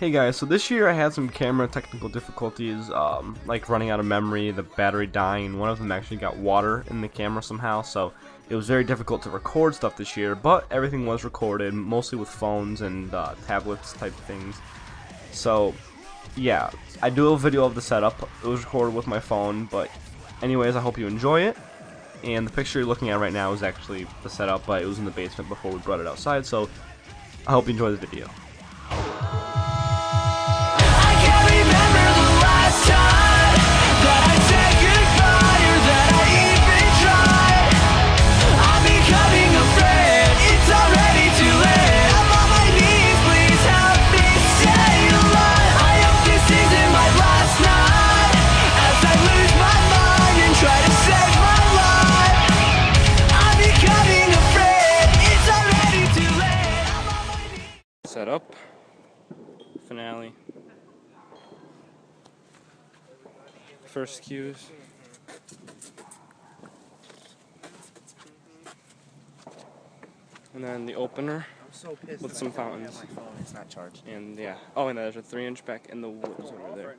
Hey guys, so this year I had some camera technical difficulties, like running out of memory, the battery dying, and one of them actually got water in the camera somehow, so it was very difficult to record stuff this year, but everything was recorded, mostly with phones and tablets type things. So, yeah, I do a video of the setup. It was recorded with my phone, but anyways, I hope you enjoy it. And the picture you're looking at right now is actually the setup, but it was in the basement before we brought it outside, so I hope you enjoy the video. Setup, finale, first cues, and then the opener with some fountains. It's not charged. And yeah, oh, and there's a 3-inch back in the woods over there.